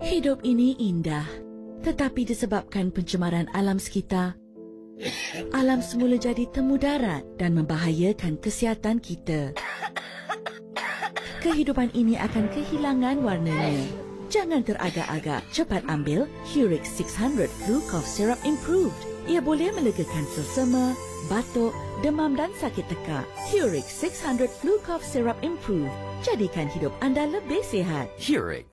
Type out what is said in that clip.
Hidup ini indah, tetapi disebabkan pencemaran alam sekitar, alam semula jadi temu darat dan membahayakan kesihatan kita. Kehidupan ini akan kehilangan warnanya. Jangan teragak-agak, cepat ambil Hurix 600 Flu Cough Syrup Improved. Ia boleh melegakan selsema, batuk, demam dan sakit tekak. Hurix 600 Flu Cough Syrup Improved. Jadikan hidup anda lebih sihat. Hurix.